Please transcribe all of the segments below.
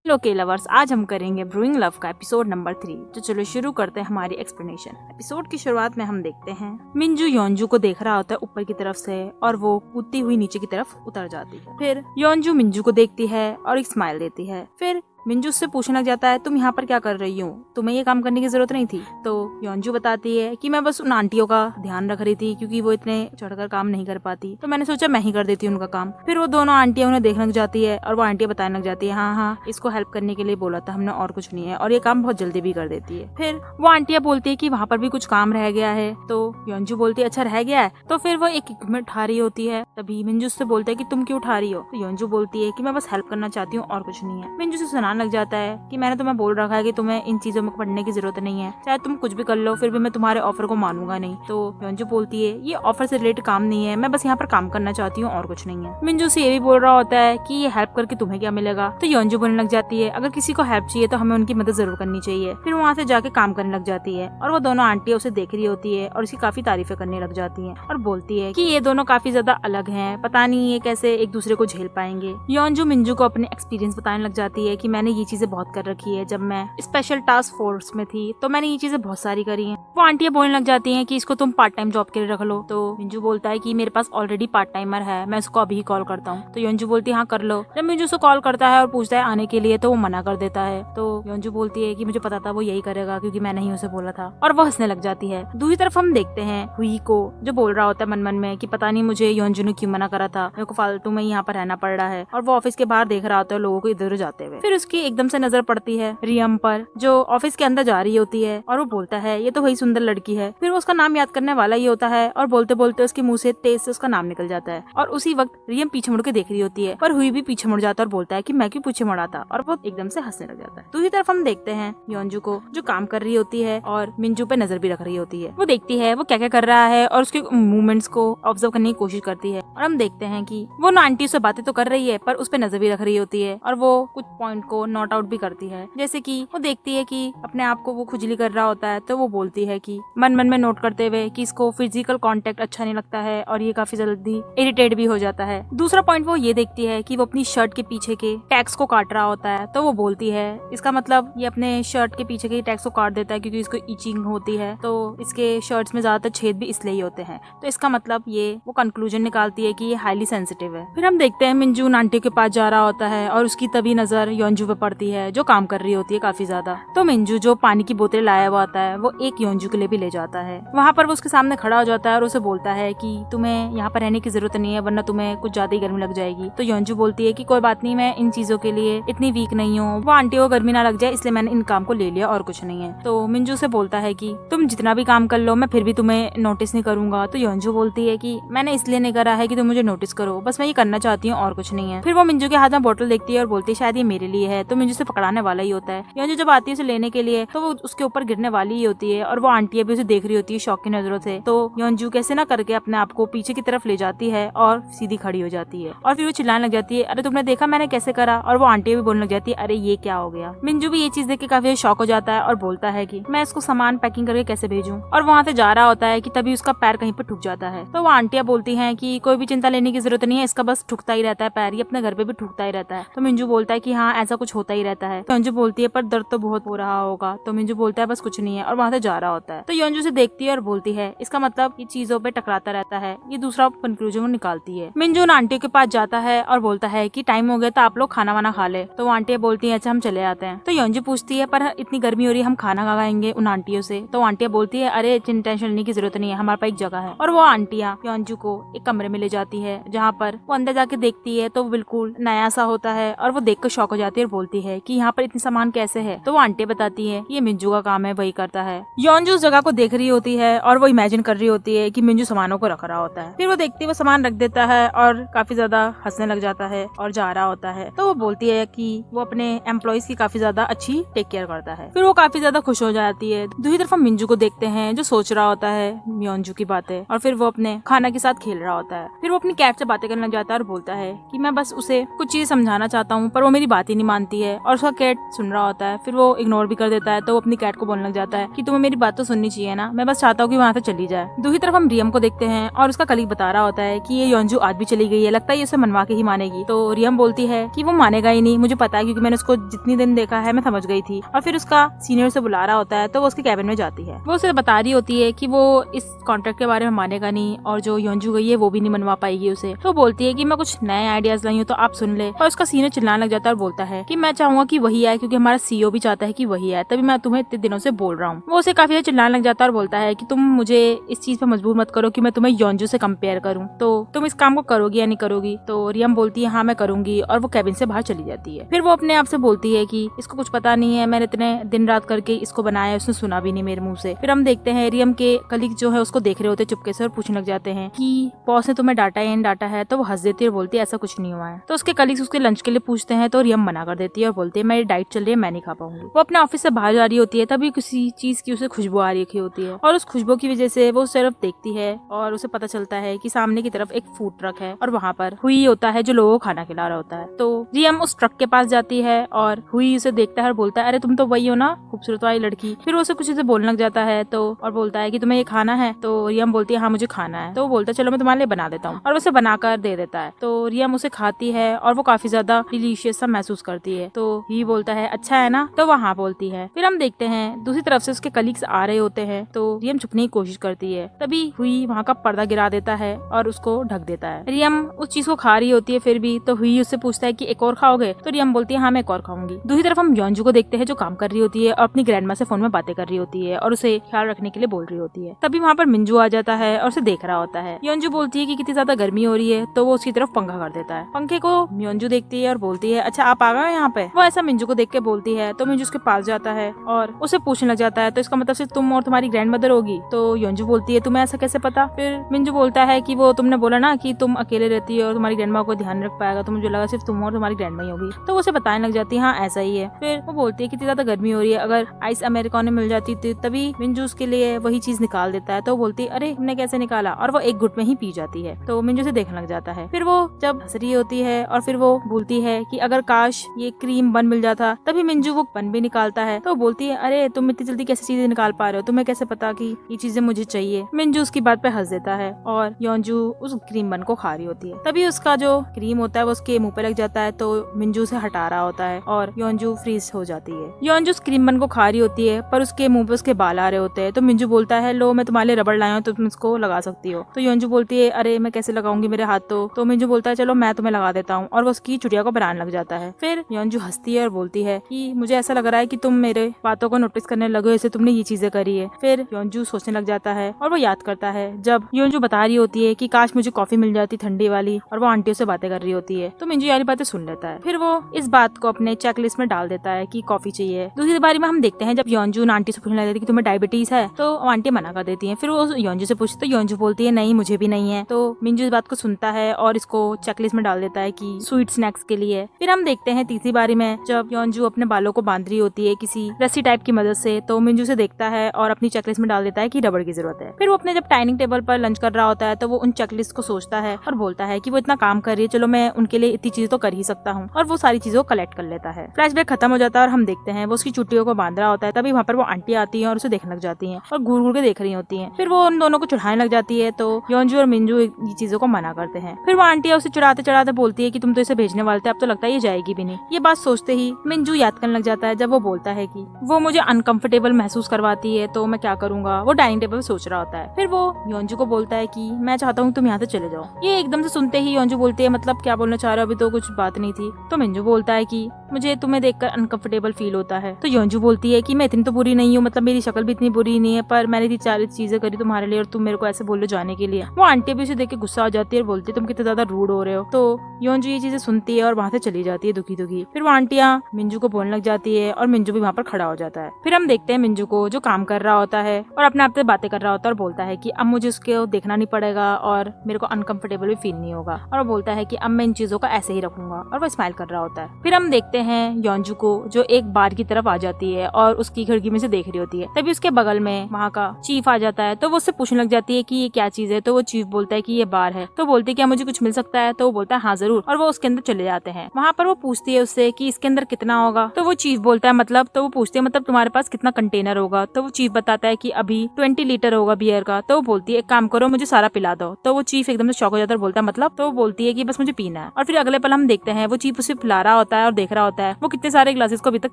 Hello के lovers, आज हम करेंगे ब्रूइंग लव का एपिसोड नंबर 3। तो चलो शुरू करते हैं हमारी एक्सप्लेनेशन। एपिसोड की शुरुआत में हम देखते हैं मिंजू योंजू को देख रहा होता है ऊपर की तरफ से और वो कूदती हुई नीचे की तरफ उतर जाती है। फिर योंजू मिंजू को देखती है और एक स्माइल देती है। फिर मिंजू उससे पूछने लग जाता है, तुम यहाँ पर क्या कर रही हो? तुम्हें ये काम करने की जरूरत नहीं थी। तो योंजू बताती है कि मैं बस उन आंटियों का ध्यान रख रही थी क्योंकि वो इतने चढ़कर काम नहीं कर पाती, तो मैंने सोचा मैं ही कर देती हूँ उनका काम। फिर वो दोनों आंटियां उन्हें देखने लग जाती है और वो आंटियां बताने लग जाती है, हाँ हाँ इसको हेल्प करने के लिए बोला था हमने और कुछ नहीं है, और ये काम बहुत जल्दी भी कर देती है। फिर वो आंटियां बोलती है कि वहाँ पर भी कुछ काम रह गया है। तो योंजू बोलती है अच्छा रह गया है। तो फिर वो एक इक्विपमेंट उठा रही होती है। तभी मिंजू उससे बोलता है कि तुम क्यों उठा रही हो? तो योंजू बोलती है कि मैं बस हेल्प करना चाहती हूँ और कुछ नहीं है। मिंजू से सुनाने लग जाता है कि मैंने तुम्हें बोल रखा है कि तुम्हें इन चीजों में पढ़ने की जरूरत नहीं है, चाहे तुम कुछ भी कर लो फिर भी मैं तुम्हारे ऑफर को मानूंगा नहीं। तो योंजू बोलती है ये ऑफर से रिलेटेड काम नहीं है, मैं बस यहाँ पर काम करना चाहती हूँ और कुछ नहीं है। मिंजू से ये भी बोल रहा होता है कि ये हेल्प करके तुम्हें क्या मिलेगा। तो योंजू बोलने लग जाती है अगर किसी को हेल्प चाहिए तो हमें उनकी मदद जरूर करनी चाहिए। फिर वहाँ से जाके काम करने लग जाती है और वो दोनों आंटियां उसे देख रही होती है और उसकी काफी तारीफें करने लग जाती है और बोलती है कि ये दोनों काफी ज्यादा अलग हैं, पता नहीं ये कैसे एक दूसरे को झेल पाएंगे। योंजू मिंजू को अपने एक्सपीरियंस बताने लग जाती है कि मैंने ये चीजें बहुत कर रखी है, जब मैं स्पेशल टास्क फोर्स में थी तो मैंने ये चीजें बहुत सारी करी हैं। वो आंटियां बोलने लग जाती हैं कि इसको तुम पार्ट टाइम जॉब के लिए रख लो। तो मिंजू बोलता है कि मेरे पास ऑलरेडी पार्ट टाइमर है, मैं उसको अभी कॉल करता हूँ। तो योंजू बोलती है हाँ कर लो। जब मिंजू उसको कॉल करता है और पूछता है आने के लिए तो वो मना कर देता है। तो योंजू बोलती है कि मुझे पता था वो यही करेगा क्योंकि मैंने ही उसे बोला था, और वो हंसने लग जाती है। दूसरी तरफ हम देखते हैं हुई को, जो बोल रहा होता है मन मन में कि पता नहीं मुझे योंजू ने क्यों मना करा था, मेरे को फालतू में यहाँ पर रहना पड़ रहा है। और वो ऑफिस के बाहर देख रहा होता है लोगों को इधर उधर जाते हुए। फिर उसकी एकदम से नजर पड़ती है रियम पर, जो ऑफिस के अंदर जा रही होती है, और वो बोलता है ये तो वही सुंदर लड़की है। फिर वो उसका नाम याद करने वाला ही होता है और बोलते बोलते उसके मुंह से तेज से उसका नाम निकल जाता है। और उसी वक्त रियम पीछे मुड़ के देख रही होती है, पर हुई भी पीछे मुड़ जाता है और बोलता है कि मैं क्यों पीछे मुड़ा था, और वो एकदम से हंसने लग जाता है। दूसरी तरफ हम देखते हैं योंजू को, जो काम कर रही होती है और मिंजू पे नजर भी रख रही होती है। वो देखती है वो क्या क्या कर रहा है और उसके मूवमेंट्स को ऑब्जर्व करने की कोशिश करती है। और हम देखते हैं कि वो आंटी से बातें तो कर रही है पर उस पर नजर भी रख रही होती है और वो कुछ पॉइंट को नोट आउट भी करती है। जैसे कि वो देखती है कि अपने आप को वो खुजली कर रहा होता है, तो वो बोलती है कि मन मन में नोट करते हुए कि इसको फिजिकल कांटेक्ट अच्छा नहीं लगता है और ये काफी जल्दी इरिटेट भी हो जाता है। दूसरा पॉइंट वो ये देखती है कि वो अपनी शर्ट के पीछे के टैग्स को काट रहा होता है। तो वो बोलती है इसका मतलब ये अपने शर्ट के पीछे के टैग्स को काट देता है क्योंकि इसको इचिंग होती है, तो इसके शर्ट्स में ज्यादातर छेद भी इसलिए ही होते हैं। तो इसका मतलब ये वो कंक्लूजन निकालती है कि ये हाईली सेंसिटिव है। फिर हम देखते हैं मिंजू आंटी के पास जा रहा होता है और उसकी तभी नजर योंजू पे पड़ती है, जो काम कर रही होती है काफी ज्यादा। तो मिंजू जो पानी की बोतल लाया हुआ आता है वो एक योंजू के लिए भी ले जाता है। वहाँ पर वो उसके सामने खड़ा हो जाता है और उसे बोलता है कि तुम्हें यहाँ पर रहने की जरूरत नहीं है, वरना तुम्हें कुछ ज्यादा ही गर्मी लग जाएगी। तो योंजू बोलती है कि कोई बात नहीं, मैं इन चीजों के लिए इतनी वीक नहीं हूँ, वो आंटी को गर्मी ना लग जाए इसलिए मैंने इन काम को ले लिया और कुछ नहीं है। तो मिंजू से बोलता है कि तुम जितना भी काम कर लो मैं फिर भी तुम्हें नोटिस नहीं करूंगा। तो योंजू बोलती है कि मैंने इसलिए नहीं करा है कि तुम मुझे नोटिस करो, बस मैं ये करना चाहती हूँ और कुछ नहीं है। फिर वो मिंजू के हाथ में बोतल देखती है और बोलती है शायद ये मेरे लिए है। तो मिंजू से पकड़ाने वाला ही होता है। योंजू जब आती है उसे लेने के लिए तो वो उसके ऊपर गिरने वाली ही होती है और वो आंटी भी उसे देख रही होती है शौक की नजरों से। तो योंजू कैसे ना करके अपने आप को पीछे की तरफ ले जाती है और सीधी खड़ी हो जाती है और फिर वो चिल्लाने लग जाती है अरे तुमने देखा मैंने कैसे करा। और वो आंटी भी बोलने लग जाती है अरे ये क्या हो गया। मिंजू भी ये चीज देख के काफी शौक हो जाता है और बोलता है कि मैं इसको सामान पैकिंग करके कैसे भेजूं। और वहाँ से जा रहा होता है कि तभी उसका पैर कहीं पर ठुक जाता है। तो वो आंटियां बोलती हैं कि कोई भी चिंता लेने की जरूरत नहीं है, इसका बस ठुकता ही रहता है पैर, ये अपने घर पे भी ठुकता ही रहता है। तो मिंजू बोलता है कि हाँ ऐसा कुछ होता ही रहता है। तो अंजू बोलती है पर दर्द तो बहुत हो रहा होगा। तो मिंजू बोलता है बस कुछ नहीं है और वहाँ से जा रहा होता है। तो योंजू से देखती है और बोलती है इसका मतलब ये चीजों पे टकराता रहता है। ये दूसरा कंक्लूजन निकालती है। मिंजू आंटी के पास जाता है और बोलता है कि टाइम हो गया तो आप लोग खाना वाना खा ले। तो वो आंटियां बोलती है अच्छा हम चले आते हैं। तो योंजू पूछती है पर इतनी गर्मी हो रही है हम खाना खा खाएंगे उन आंटियों से। तो आंटियां बोलती है अरे टेंशन लेने की जरूरत नहीं है, हमारे पास एक जगह है। और वो आंटियां योंजू को एक कमरे में ले जाती है जहाँ पर वो अंदर जाके देखती है तो बिल्कुल नया सा होता है और वो देखकर शौक हो जाती है और बोलती है कि यहाँ पर इतनी सामान कैसे है। तो वो आंटी बताती है ये मिंजू का काम है, वही करता है। योंजू उस जगह को देख रही होती है और वो इमेजिन कर रही होती है कि मिंजू सामानों को रख रहा होता है। फिर वो देखती है वो सामान रख देता है और काफी ज्यादा हंसने लग जाता है और जा रहा होता है। तो वो बोलती है कि वो अपने एम्प्लॉइज की काफी ज्यादा अच्छी टेक केयर करता है। फिर वो काफी ज्यादा खुश हो जाती है। दूसरी तरफ हम मिंजू को देखते हैं जो सोच रहा होता है योंजू की बातें, और फिर वो अपने खाना के साथ खेल रहा होता है। फिर वो अपनी कैट से बातें करने लग जाता है और बोलता है कि मैं बस उसे कुछ चीज समझाना चाहता हूँ पर वो मेरी बात ही नहीं मानती मानती है और उसका कैट सुन रहा होता है। फिर वो इग्नोर भी कर देता है, तो वो अपनी कैट को बोलने लग जाता है कि तुम्हें मेरी बात तो सुननी चाहिए ना, मैं बस चाहता हूँ कि वहाँ से चली जाए। दूसरी तरफ हम रियम को देखते हैं और उसका कलीग बता रहा होता है कि ये योंजू आज भी चली गई है, लगता है ये उसे मनवा के ही मानेगी। तो रियम बोलती है कि वो मानेगा ही नहीं, मुझे पता है क्योंकि मैंने उसको जितनी दिन देखा है मैं समझ गई थी। और फिर उसका सीनियर से बुला रहा होता है, तो वो उसके कैबिन में जाती है। वो उसे बता रही होती है कि वो इस कॉन्ट्रैक्ट के बारे में मानेगा नहीं और जो योंजू गई है वो भी नहीं मनवा पाएगी उसे। तो बोलती है कि मैं कुछ नए आइडियाज लाई हूँ तो आप सुन ले। और उसका सीनियर चिल्लाने लग जाता है और बोलता है कि मैं चाहूंगा कि वही आए क्योंकि हमारा सीईओ भी चाहता है कि वही आए, तभी मैं तुम्हें इतने दिनों से बोल रहा हूँ। वो उसे काफी ज्यादा चिल्लाने लग जाता है और बोलता है कि तुम मुझे इस चीज पे मजबूर मत करो कि मैं तुम्हें योंजू से कंपेयर करूँ, तो तुम इस काम को करोगी या नहीं करोगी। तो रियम बोलती है हाँ मैं करूंगी, और वो कैबिन से बाहर चली जाती है। फिर वो अपने आप से बोलती है कि इसको कुछ पता नहीं है, मैंने इतने दिन रात करके इसको बनाया, उसने सुना भी नहीं मेरे मुंह से। फिर हम देखते हैं रियम के कलीग जो है उसको देख रहे होते चुपके से और पूछने लग जाते हैं कि बॉस ने तुम्हें डांटा है, डांटा है। तो वो हंस देती है और बोलती है ऐसा कुछ नहीं हुआ है। तो उसके कलीग्स उसके लंच के लिए पूछते हैं, तो रियम मना कर देती है और बोलती है मेरी डाइट चल रही है, मैं नहीं खा पाऊंगी। वो अपने ऑफिस से बाहर जा रही होती है, तभी किसी चीज की उसे खुशबू आ रही होती है और उस खुशबू की वजह से वो सिर्फ देखती है और उसे पता चलता है कि सामने की तरफ एक फूड ट्रक है और वहाँ पर हुई होता है जो लोगों को खाना खिला रहा होता है। तो रियम उस ट्रक के पास जाती है और हुई उसे देखता है और बोलता है अरे तुम तो वही हो ना, खूबसूरत वाली लड़की। फिर वो उसे कुछ से बोलने लग जाता है तो और बोलता है कि तुम्हें ये खाना है। तो रियम बोलती है हाँ मुझे खाना है। तो वो बोलता है चलो मैं तुम्हारे लिए बना देता हूँ, और उसे बनाकर दे देता है। तो रियम उसे खाती है और वो काफी ज्यादा डिलीशियस सा महसूस करती है। तो ही बोलता है अच्छा है ना, तो वहाँ बोलती है। फिर हम देखते हैं दूसरी तरफ से उसके कलीग्स आ रहे होते हैं, तो रियम छुपने की कोशिश करती है, तभी हुई वहाँ का पर्दा गिरा देता है और उसको ढक देता है। रियम उस चीज को खा रही होती है फिर भी, तो हुई उससे पूछता है कि एक और खाओगे। तो रियम बोलती है हाँ मैं एक और खाऊंगी। दूसरी तरफ हम योंजू को देखते हैं जो काम कर रही होती है और अपनी ग्रैंडमा से फोन में बातें कर रही होती है और उसे ख्याल रखने के लिए बोल रही होती है। तभी वहाँ पर मिंजू आ जाता है और उसे देख रहा होता है। योंजू बोलती है कि कितनी ज्यादा गर्मी हो रही है, तो वो उसकी तरफ पंखा कर देता है। पंखे को योंजू देखती है और बोलती है अच्छा आप आ गए यहाँ पे। वो ऐसा मिंजू को देख के बोलती है, तो मिंजू उसके पास जाता है और उसे पूछने लग जाता है तो इसका मतलब सिर्फ तुम और तुम्हारी ग्रैंड मदर होगी। तो योंजू बोलती है तुम्हें ऐसा कैसे पता। फिर मिंजू बोलता है कि वो तुमने बोला ना कि तुम अकेले रहती है और तुम्हारी ग्रैंडमा को ध्यान रख पाएगा, तो मुझे लगा सिर्फ तुम और तुम्हारी ग्रैंडमा ही होगी। तो उसे बताने लग जाती है हाँ ऐसा ही है। फिर वो बोलती है कितनी ज्यादा गर्मी हो रही है, अगर आइस अमेरिकानो मिल जाती थी। तभी मिंजू उसके लिए वही चीज निकाल देता है। तो बोलती है अरे हमने कैसे निकाला, और वो एक घुट में ही पी जाती है। तो मिंजू से देखने लग जाता है। फिर वो जब हंस रही होती है और फिर वो बोलती है कि अगर काश ये क्रीम बन मिल जाता। तभी मिंजू वो बन भी निकालता है। तो बोलती है अरे तुम इतनी जल्दी कैसे चीजें निकाल पा रहे हो, तुम्हें कैसे पता कि ये चीजें मुझे चाहिए। मिंजू उसकी बात पे हंस देता है और योंजू उस क्रीम बन को खा रही होती है। तभी उसका जो क्रीम होता है वो उसके मुंह पे लग जाता है, तो मिंजू से हटा रहा होता है और योंजू फ्रीज हो जाती है। योंजू उस क्रीम बन को खा रही होती है पर उसके मुंह पे उसके बाल आ रहे होते हैं। तो मिंजू बोलता है लो मैं तुम्हारे लिए रबड़ लाया हूँ, तो तुम इसको लगा सकती हो। तो योंजू बोलती है अरे मैं कैसे लगाऊंगी मेरे हाथ। तो मिंजू बोलता है चलो मैं तुम्हें लगा देता हूँ, और वो उसकी चुटिया को बनाने लग जाता है। फिर योंजू हंसती है और बोलती है कि मुझे ऐसा लग रहा है कि तुम मेरे बातों को नोटिस करने लगे हो, जैसे तुमने ये चीजें करी है। फिर योंजू सोचने लग जाता है और वो याद करता है जब योंजू बता रही होती है कि काश मुझे कॉफी मिल जाती ठंडी वाली, और वो आंटियों से बातें कर रही होती है। तो मिंजू यारी बातें सुन लेता है। फिर वो इस बात को अपने चेकलिस्ट में डाल देता है कि कॉफी चाहिए। दूसरी बारी में हम देखते हैं जब योंजू आंटी से पूछने लगती है कि तुम्हें डायबिटीज है, तो आंटी मना कर देती है। फिर वो योंजू से पूछती तो योंजू बोलती है नहीं मुझे भी नहीं है। तो मिंजू इस बात को सुनता है और इसको चेकलिस्ट में डाल देता है कि स्वीट स्नैक्स के लिए। फिर हम देखते हैं तीसरी बारी में जब योंजू अपने बालों को बांध रही होती है किसी रस्सी टाइप की मदद से, तो मिंजू से देखता है और अपनी चेकलिस्ट में डाल देता है कि रबड़ की जरूरत है। फिर वो अपने जब डाइनिंग टेबल पर लंच कर रहा होता है तो वो उन चेकलिस्ट को सोचता है और बोलता है कि वो इतना काम कर रही है, चलो मैं उनके लिए इतनी चीजें तो कर ही सकता हूँ, और वो सारी चीजों को कलेक्ट कर लेता है। फ्लैशबैक खत्म हो जाता है और हम देखते हैं वो उसकी चुट्टियों को बांध रहा होता है। तभी वहाँ पर वो आंटी आती है और उसे देखने लग जाती है और घूर घूर के देख रही होती है। फिर वो उन दोनों को चढ़ाने लग जाती है, तो योंजू और मिंजू ये चीजों को मना करते हैं। फिर वो आंटी उसे चढ़ाते चढ़ाते बोलती है कि तुम तो इसे भेजने वाले थे, अब तो लगता है ये जाएगी भी नहीं। ये बात सोचते ही मिंजू याद करने लग जाता है जब वो बोलता है कि वो मुझे अनकंफर्टेबल महसूस करवाती है, तो मैं क्या करूंगा। वो डाइनिंग टेबल पे सोच रहा होता है। फिर वो योंजू को बोलता है कि मैं चाहता हूँ तुम यहाँ से चले जाओ। ये एकदम से सुनते ही योंजू बोलती है मतलब क्या बोलना चाह रहे हो, अभी तो कुछ बात नहीं थी। तो मिंजू बोलता है कि मुझे तुम्हें देखकर अनकंफर्टेबल फील होता है। तो योंजू बोलती है कि मैं इतनी तो बुरी नहीं हूँ, मतलब मेरी शक्ल भी इतनी बुरी नहीं है, पर मैंने इतनी सारी चीजें करी तुम्हारे लिए और तुम मेरे को ऐसे बोलो जाने के लिए। वो आंटी भी उसे देख के गुस्सा हो जाती है और बोलती है तुम कितने ज्यादा रूड हो रहे हो। तो योंजू ये चीजें सुनती है और वहाँ से चली जाती है दुखी दुखी। फिर वो आंटियां मिंजू को बोलने लग जाती है और मिंजू भी वहाँ पर खड़ा हो जाता है। फिर हम देखते हैं मिंजू को जो काम कर रहा होता है और अपने आप से बातें कर रहा होता है और बोलता है कि अब मुझे उसको देखना नहीं पड़ेगा और मेरे को अनकंफर्टेबल भी फील नहीं होगा, और वो बोलता है कि अब मैं इन चीजों को ऐसे ही रखूंगा, और वो स्माइल कर रहा होता है। फिर हम देखते हैं योंजू को जो एक बार की तरफ आ जाती है और उसकी खिड़की में से देख रही होती है। तभी उसके बगल में वहाँ का चीफ आ जाता है, तो वो उससे पूछने लग जाती है कि ये क्या चीज है। तो वो चीफ बोलता है कि ये बार है। तो बोलती है क्या मुझे कुछ मिल सकता है। तो वो बोलता है हाँ जरूर, और वो उसके अंदर चले जाते हैं। वहाँ पर वो पूछती है उससे कि इसके अंदर कितना होगा। तो वो चीफ बोलता है मतलब, तो वो पूछती है मतलब तुम्हारे पास कितना कंटेनर होगा। तो वो चीफ बताता है कि अभी 20 लीटर होगा बियर का। तो वो बोलती है एक काम करो मुझे सारा पिला दो। तो वो चीफ एकदम से शॉक हो जाता है और बोलता है मतलब। तो वो बोलती है कि बस मुझे पीना है। और फिर अगले पल हम देखते हैं वो चीफ उसे पिला रहा होता है और देख रहा होता है वो कितने सारे ग्लासेस को अभी तक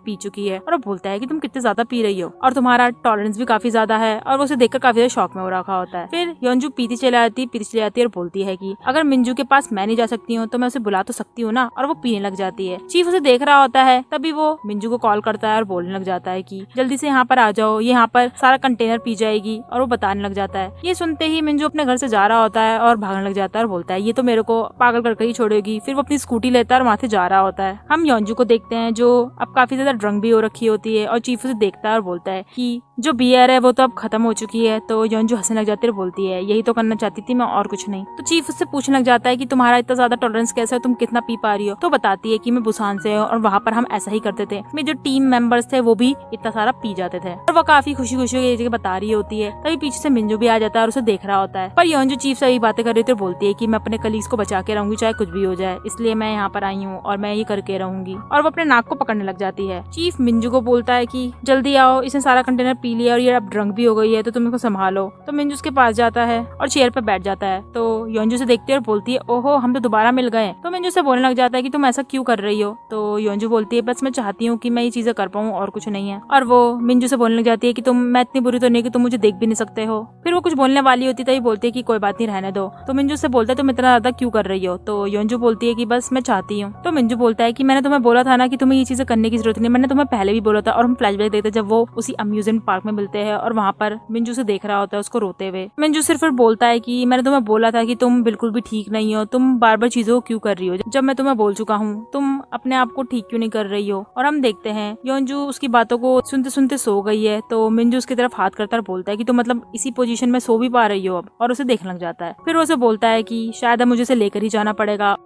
पी चुकी है। और वो बोलता है कि तुम कितने ज्यादा पी रही हो और तुम्हारा टॉलरेंस भी काफी ज्यादा है। और वो उसे देखकर काफी ज्यादा शॉक में हो रखा होता है। फिर योंजू पीती चली जाती है और बोलती है कि अगर मिंजू के पास मैं नहीं जा सकती हूँ तो मैं उसे बुला तो सकती हूँ ना। और वो पीने लग जाती है। चीफ उसे देख रहा होता है, तभी वो मिंजू को कॉल करता है और बोलने लग जाता है कि जल्दी से यहाँ पर आ जाओ, ये यहाँ पर सारा कंटेनर पी जाएगी। और वो बताने लग जाता है। ये सुनते ही मिंजू अपने घर से जा रहा होता है और भागने लग जाता है और बोलता है ये तो मेरे को पागल करके ही छोड़ेगी। फिर वो अपनी स्कूटी लेता है और वहाँ से जा रहा होता है। हम योंजू को देखते हैं जो अब काफी ज्यादा ड्रंक भी हो रखी होती है और चीफ उसे देखता है और बोलता है कि जो बियर है वो तो अब खत्म हो चुकी है। तो योंजू हंसने लग जाती है और बोलती है यही तो करना चाहती थी मैं और कुछ नहीं। तो चीफ उससे पूछने लग जाता है कि तुम्हारा इतना ज्यादा टॉलरेंस कैसे है, तुम कितना पी पा रही हो। तो बताती है कि मैं बुसान से हूँ और वहाँ पर हम ऐसा ही करते थे, मेरे जो टीम मेंबर्स थे वो भी इतना सारा पी जाते थे। और वो काफी खुशी खुशी ये जगह बता रही होती है। तभी पीछे से मिंजू भी आ जाता है और उसे देख रहा होता है। पर योंजू चीफ से यही बातें कर रही थी और बोलती है कि मैं अपने कलीग्स को बचा के रहूंगी चाहे कुछ भी हो जाए, इसलिए मैं यहाँ पर आई हूँ और मैं ये करके रहूंगी। और वो अपने नाक को पकड़ने लग जाती है। चीफ मिंजू को बोलता है कि जल्दी आओ, इसने सारा कंटेनर पी लिया और ये अब ड्रंक भी हो गई है तो तुम इसको संभालो। तो मिंजू उसके पास जाता है और चेयर पर बैठ जाता है। तो योंजू से देखती है और बोलती है ओहो हम तो दोबारा मिल गए। तो मिंजू से बोलने लग जाता है कि तुम ऐसा क्यों कर रही हो। तो योंजू बोलती है बस मैं चाहती हूँ कि मैं ये चीजें कर पाऊँ और कुछ नहीं है। और वो मिंजू से बोलने लग जाती है कि मैं इतनी बुरी तो नहीं कि तुम मुझे देख भी नहीं सकते हो। फिर वो कुछ बोलने वाली होती है बोलती है कि कोई बात नहीं रहने दो। तो मिंजू से बोलता है तुम इतना ज्यादा क्यों कर रही हो। तो योंजू बोलती है कि बस मैं चाहती हूँ। तो मिंजू बोलता है कि मैंने तुम्हें बोला था ना कि तुम्हें ये चीजें करने की जरूरत नहीं, मैंने तुम्हें पहले भी बोला था। और हम फ्लैशबैक देखते जब वो उसी अम्यूजमेंट पार्क में मिलते हैं और वहाँ पर मिंजू से देख रहा होता है उसको रोते हुए। मिंजू सिर्फ बोलता है कि मैंने तुम्हें बोला था कि तुम बिल्कुल भी ठीक नहीं हो, तुम बार बार चीजों को क्यों कर रही हो जब मैं तुम्हें बोल चुका हूँ, तुम अपने आप को ठीक क्यों नहीं कर रही हो। और हम देखते हैं योंजू उसकी बातों को सुनते सुनते सो गई है। तो मिंजू उसकी तरफ हाथ करता है बोलता है कि तुम मतलब इसी पोजीशन में सो भी पा रही हो अब। और उसे देखने लग जाता है। फिर वो उसे बोलता है कि शायद अब मुझे उसे लेकर ही जाना पड़ेगा